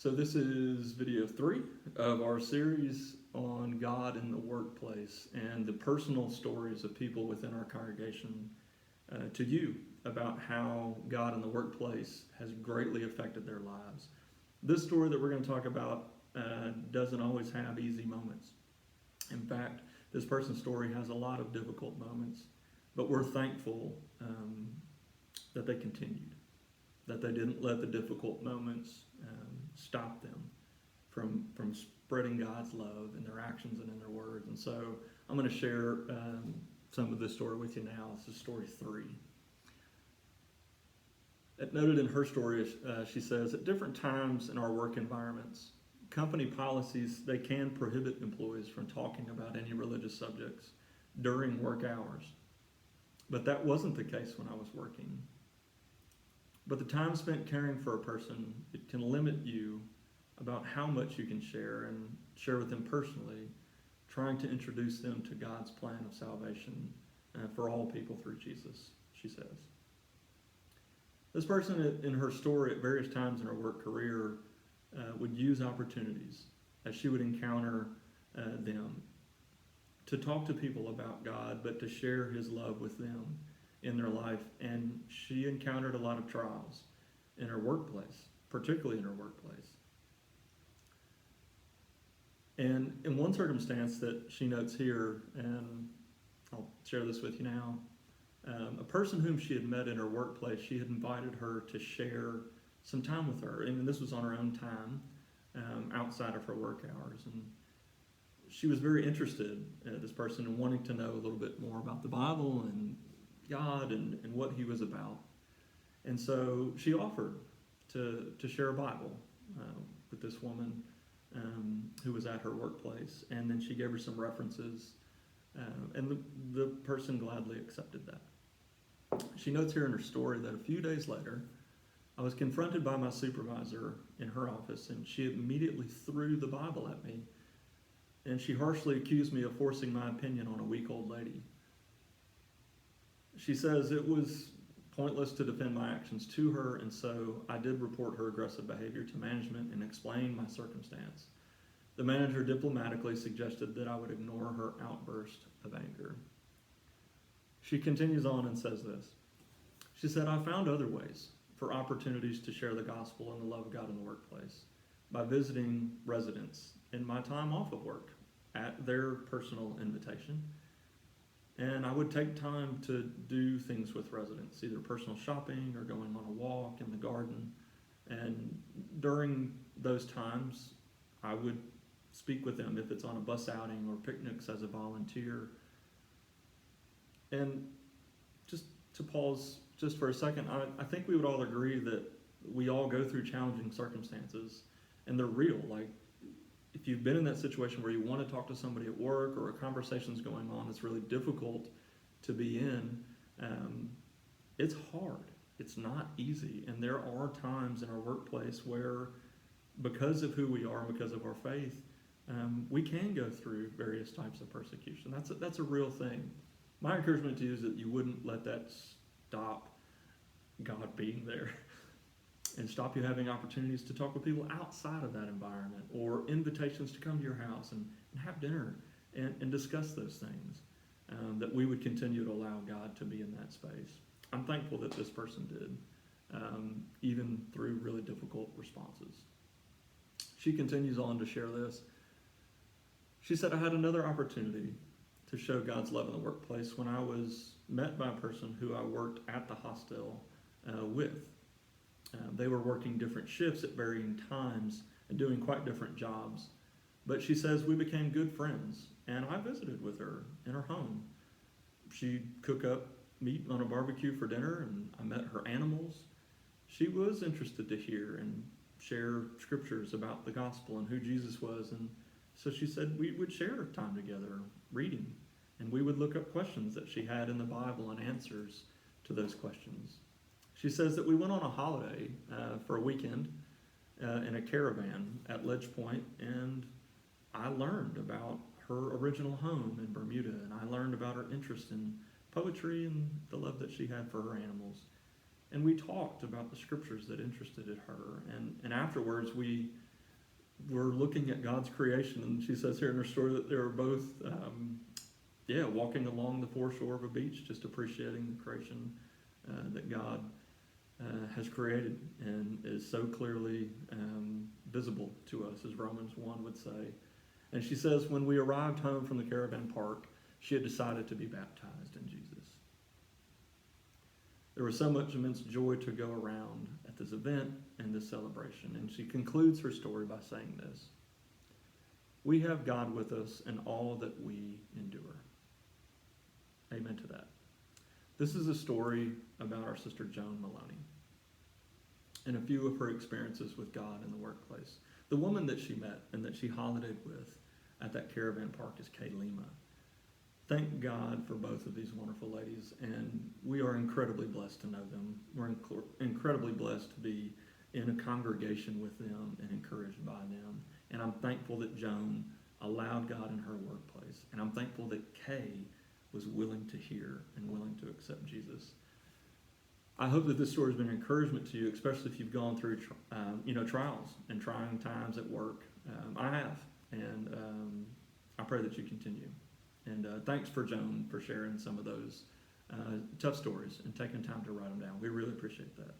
So this is video 3 of our series on God in the workplace and the personal stories of people within our congregation to you about how God in the workplace has greatly affected their lives. This story that we're going to talk about doesn't always have easy moments. In fact, this person's story has a lot of difficult moments, but we're thankful that they continued, that they didn't let the difficult moments stop them from spreading God's love in their actions and in their words. And so I'm going to share some of this story with you now. This is story 3. Noted in her story, she says, at different times in our work environments, company policies, they can prohibit employees from talking about any religious subjects during work hours. But that wasn't the case when I was working. But the time spent caring for a person, it can limit you about how much you can share and share with them personally, trying to introduce them to God's plan of salvation for all people through Jesus, she says. This person in her story at various times in her work career would use opportunities as she would encounter them to talk to people about God, but to share his love with them in their life. And she encountered a lot of trials in her workplace, particularly in her workplace. And in one circumstance that she notes here, and I'll share this with you now, a person whom she had met in her workplace, she had invited her to share some time with her. And this was on her own time, outside of her work hours. And she was very interested, this person, in wanting to know a little bit more about the Bible and God and what he was about. And so she offered to share a Bible with this woman who was at her workplace. And then she gave her some references, and the person gladly accepted that. She notes here in her story that a few days later, I was confronted by my supervisor in her office, and she immediately threw the Bible at me, and she harshly accused me of forcing my opinion on a week-old lady. She says it was pointless to defend my actions to her, and so I did report her aggressive behavior to management and explain my circumstance. The manager diplomatically suggested that I would ignore her outburst of anger. She continues on and says this. She said, I found other ways for opportunities to share the gospel and the love of God in the workplace by visiting residents in my time off of work at their personal invitation. And I would take time to do things with residents, either personal shopping or going on a walk in the garden. And during those times, I would speak with them if it's on a bus outing or picnics as a volunteer. And just to pause just for a second, I think we would all agree that we all go through challenging circumstances, and they're real. Like, if you've been in that situation where you want to talk to somebody at work or a conversation's going on that's really difficult to be in, it's hard. It's not easy. And there are times in our workplace where, because of who we are and because of our faith, we can go through various types of persecution. That's a real thing. My encouragement to you is that you wouldn't let that stop God being there and stop you having opportunities to talk with people outside of that environment, or invitations to come to your house and have dinner and discuss those things, that we would continue to allow God to be in that space. I'm thankful that this person did, even through really difficult responses. She continues on to share this. She said, I had another opportunity to show God's love in the workplace when I was met by a person who I worked at the hostel with. They were working different shifts at varying times and doing quite different jobs. But she says we became good friends, and I visited with her in her home. She'd cook up meat on a barbecue for dinner, and I met her animals. She was interested to hear and share scriptures about the gospel and who Jesus was. And so she said we would share time together reading, and we would look up questions that she had in the Bible and answers to those questions. She says that we went on a holiday for a weekend in a caravan at Ledge Point, and I learned about her original home in Bermuda, and I learned about her interest in poetry and the love that she had for her animals. And we talked about the scriptures that interested her, and afterwards we we're looking at God's creation, and she says here in her story that they were both, walking along the foreshore of a beach, just appreciating the creation that God has created and is so clearly visible to us, as Romans 1 would say. And she says, when we arrived home from the caravan park, she had decided to be baptized in Jesus. There was so much immense joy to go around at this event and this celebration. And she concludes her story by saying this: we have God with us in all that we endure. Amen to that. This is a story about our sister Joan Maloney and a few of her experiences with God in the workplace. The woman that she met and that she holidayed with at that caravan park is Kay Lima. Thank God for both of these wonderful ladies, and we are incredibly blessed to know them. We're incredibly blessed to be in a congregation with them and encouraged by them. And I'm thankful that Joan allowed God in her workplace, and I'm thankful that Kay was willing to hear and willing to accept Jesus. I hope that this story has been an encouragement to you, especially if you've gone through trials and trying times at work. I have, and I pray that you continue. And thanks for Joan for sharing some of those tough stories and taking time to write them down. We really appreciate that.